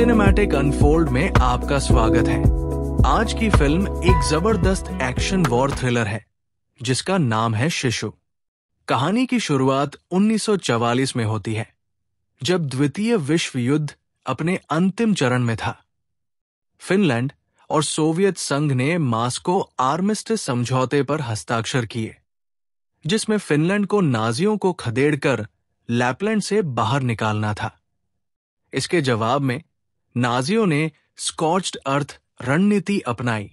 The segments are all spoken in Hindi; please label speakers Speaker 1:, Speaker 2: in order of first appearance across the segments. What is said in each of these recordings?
Speaker 1: सिनेमैटिक अनफोल्ड में आपका स्वागत है। आज की फिल्म एक जबरदस्त एक्शन वॉर थ्रिलर है जिसका नाम है शिशु। कहानी की शुरुआत 1944 में होती है, जब द्वितीय विश्व युद्ध अपने अंतिम चरण में था। फिनलैंड और सोवियत संघ ने मास्को आर्मिस्टिस समझौते पर हस्ताक्षर किए, जिसमें फिनलैंड को नाजियों को खदेड़कर लैपलैंड से बाहर निकालना था। इसके जवाब में नाजियों ने स्कॉच्ड अर्थ रणनीति अपनाई,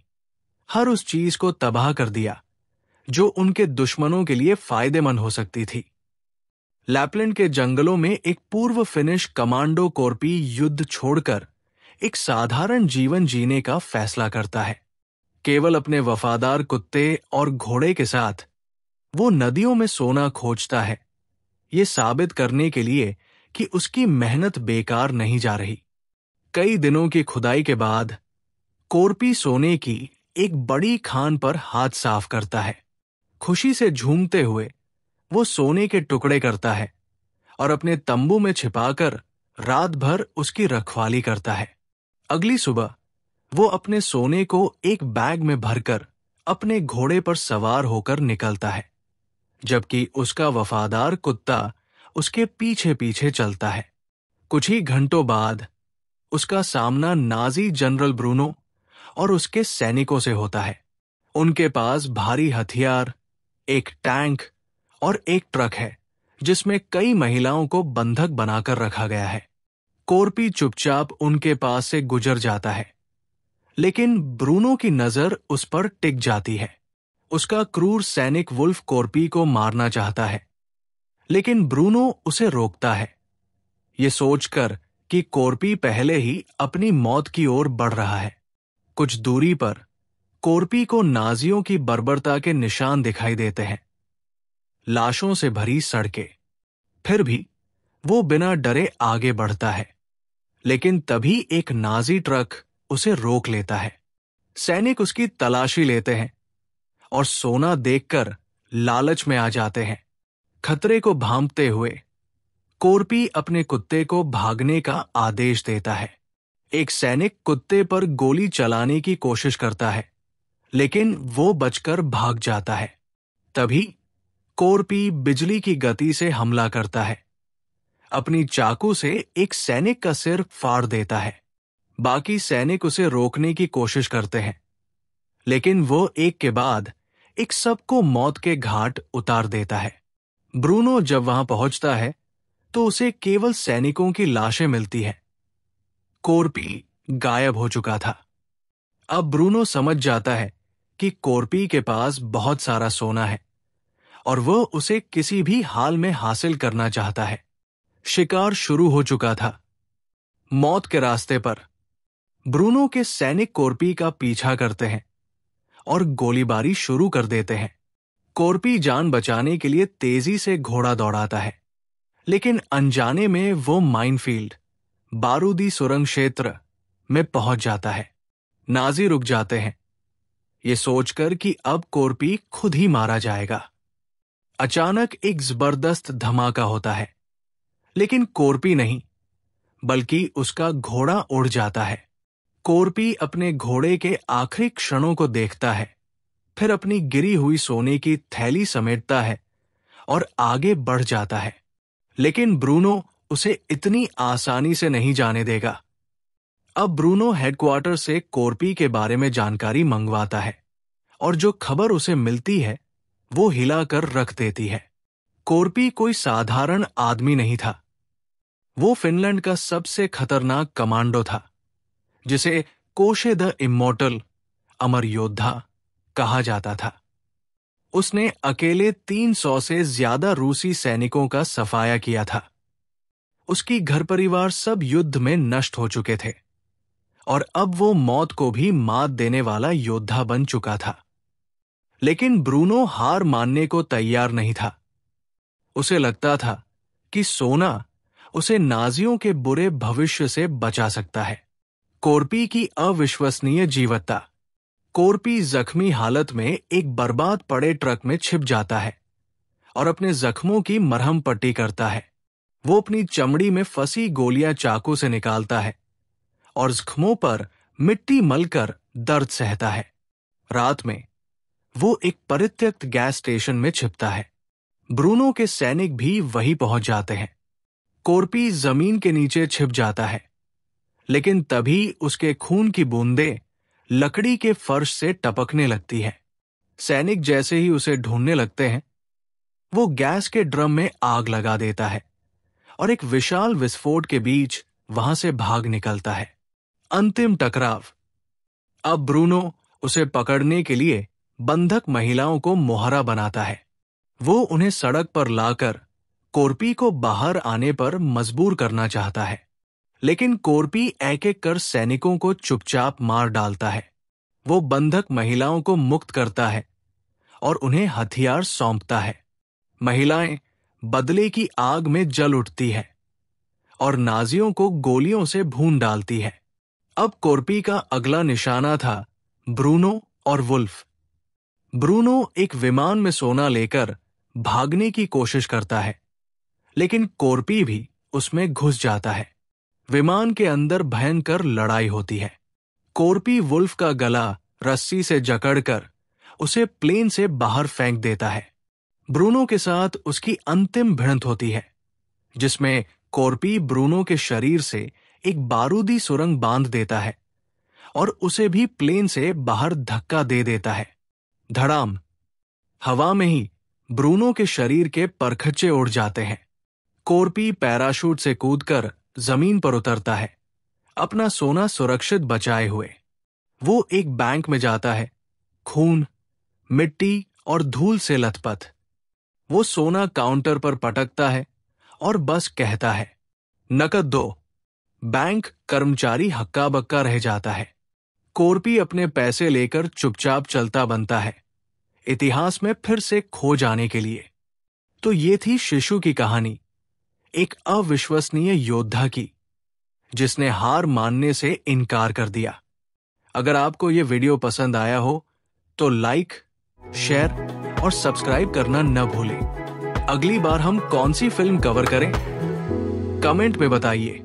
Speaker 1: हर उस चीज को तबाह कर दिया जो उनके दुश्मनों के लिए फायदेमंद हो सकती थी। लैपलैंड के जंगलों में एक पूर्व फिनिश कमांडो कोरपी युद्ध छोड़कर एक साधारण जीवन जीने का फैसला करता है। केवल अपने वफादार कुत्ते और घोड़े के साथ वो नदियों में सोना खोजता है, ये साबित करने के लिए कि उसकी मेहनत बेकार नहीं जा रही। कई दिनों की खुदाई के बाद कोरपी सोने की एक बड़ी खान पर हाथ साफ करता है। खुशी से झूमते हुए वो सोने के टुकड़े करता है और अपने तंबू में छिपाकर रात भर उसकी रखवाली करता है। अगली सुबह वो अपने सोने को एक बैग में भरकर अपने घोड़े पर सवार होकर निकलता है, जबकि उसका वफादार कुत्ता उसके पीछे पीछे चलता है। कुछ ही घंटों बाद उसका सामना नाजी जनरल ब्रूनो और उसके सैनिकों से होता है। उनके पास भारी हथियार, एक टैंक और एक ट्रक है जिसमें कई महिलाओं को बंधक बनाकर रखा गया है। कोरपी चुपचाप उनके पास से गुजर जाता है, लेकिन ब्रूनो की नजर उस पर टिक जाती है। उसका क्रूर सैनिक वुल्फ कोरपी को मारना चाहता है, लेकिन ब्रूनो उसे रोकता है, ये सोचकर कि कोरपी पहले ही अपनी मौत की ओर बढ़ रहा है। कुछ दूरी पर कोरपी को नाजियों की बर्बरता के निशान दिखाई देते हैं, लाशों से भरी सड़कें। फिर भी वो बिना डरे आगे बढ़ता है, लेकिन तभी एक नाजी ट्रक उसे रोक लेता है। सैनिक उसकी तलाशी लेते हैं और सोना देखकर लालच में आ जाते हैं। खतरे को भांपते हुए कोरपी अपने कुत्ते को भागने का आदेश देता है। एक सैनिक कुत्ते पर गोली चलाने की कोशिश करता है, लेकिन वो बचकर भाग जाता है। तभी कोरपी बिजली की गति से हमला करता है, अपनी चाकू से एक सैनिक का सिर फाड़ देता है। बाकी सैनिक उसे रोकने की कोशिश करते हैं, लेकिन वो एक के बाद एक सबको मौत के घाट उतार देता है। ब्रूनो जब वहां पहुंचता है तो उसे केवल सैनिकों की लाशें मिलती हैं। कोरपी गायब हो चुका था। अब ब्रूनो समझ जाता है कि कोरपी के पास बहुत सारा सोना है और वो उसे किसी भी हाल में हासिल करना चाहता है। शिकार शुरू हो चुका था। मौत के रास्ते पर ब्रूनो के सैनिक कोरपी का पीछा करते हैं और गोलीबारी शुरू कर देते हैं। कोरपी जान बचाने के लिए तेजी से घोड़ा दौड़ाता है, लेकिन अनजाने में वो माइनफील्ड, बारूदी सुरंग क्षेत्र में पहुंच जाता है। नाजी रुक जाते हैं, ये सोचकर कि अब कोरपी खुद ही मारा जाएगा। अचानक एक जबरदस्त धमाका होता है, लेकिन कोरपी नहीं, बल्कि उसका घोड़ा उड़ जाता है। कोरपी अपने घोड़े के आखिरी क्षणों को देखता है, फिर अपनी गिरी हुई सोने की थैली समेटता है और आगे बढ़ जाता है। लेकिन ब्रूनो उसे इतनी आसानी से नहीं जाने देगा। अब ब्रूनो हेडक्वार्टर से कोरपी के बारे में जानकारी मंगवाता है और जो खबर उसे मिलती है वो हिलाकर रख देती है। कोरपी कोई साधारण आदमी नहीं था। वो फिनलैंड का सबसे खतरनाक कमांडो था, जिसे कोशे द इमोर्टल, अमर योद्धा कहा जाता था। उसने अकेले 300 से ज्यादा रूसी सैनिकों का सफाया किया था। उसकी घर परिवार सब युद्ध में नष्ट हो चुके थे और अब वो मौत को भी मात देने वाला योद्धा बन चुका था। लेकिन ब्रूनो हार मानने को तैयार नहीं था। उसे लगता था कि सोना उसे नाजियों के बुरे भविष्य से बचा सकता है। कोरपी की अविश्वसनीय जीवटता। कोरपी जख्मी हालत में एक बर्बाद पड़े ट्रक में छिप जाता है और अपने जख्मों की मरहम पट्टी करता है। वो अपनी चमड़ी में फंसी गोलियां चाकू से निकालता है और जख्मों पर मिट्टी मलकर दर्द सहता है। रात में वो एक परित्यक्त गैस स्टेशन में छिपता है। ब्रूनो के सैनिक भी वहीं पहुंच जाते हैं। कोर्पी जमीन के नीचे छिप जाता है, लेकिन तभी उसके खून की बूंदें लकड़ी के फर्श से टपकने लगती है। सैनिक जैसे ही उसे ढूंढने लगते हैं, वो गैस के ड्रम में आग लगा देता है और एक विशाल विस्फोट के बीच वहां से भाग निकलता है। अंतिम टकराव। अब ब्रूनो उसे पकड़ने के लिए बंधक महिलाओं को मोहरा बनाता है। वो उन्हें सड़क पर लाकर कोर्पी को बाहर आने पर मजबूर करना चाहता है, लेकिन कोर्पी एक एक कर सैनिकों को चुपचाप मार डालता है। वो बंधक महिलाओं को मुक्त करता है और उन्हें हथियार सौंपता है। महिलाएं बदले की आग में जल उठती है और नाजियों को गोलियों से भून डालती है। अब कोर्पी का अगला निशाना था ब्रूनो और वुल्फ। ब्रूनो एक विमान में सोना लेकर भागने की कोशिश करता है, लेकिन कोर्पी भी उसमें घुस जाता है। विमान के अंदर भयंकर लड़ाई होती है। कोर्पी वुल्फ का गला रस्सी से जकड़कर उसे प्लेन से बाहर फेंक देता है। ब्रूनो के साथ उसकी अंतिम भिड़ंत होती है, जिसमें कोर्पी ब्रूनो के शरीर से एक बारूदी सुरंग बांध देता है और उसे भी प्लेन से बाहर धक्का दे देता है। धड़ाम। हवा में ही ब्रूनो के शरीर के परखच्चे उड़ जाते हैं। कोर्पी पैराशूट से कूदकर जमीन पर उतरता है, अपना सोना सुरक्षित बचाए हुए। वो एक बैंक में जाता है, खून, मिट्टी और धूल से लथपथ। वो सोना काउंटर पर पटकता है और बस कहता है, नकद दो। बैंक कर्मचारी हक्का बक्का रह जाता है। कोर्पी अपने पैसे लेकर चुपचाप चलता बनता है, इतिहास में फिर से खो जाने के लिए। तो ये थी शिशु की कहानी, एक अविश्वसनीय योद्धा की, जिसने हार मानने से इनकार कर दिया। अगर आपको ये वीडियो पसंद आया हो तो लाइक, शेयर और सब्सक्राइब करना न भूलें। अगली बार हम कौन सी फिल्म कवर करें, कमेंट में बताइए।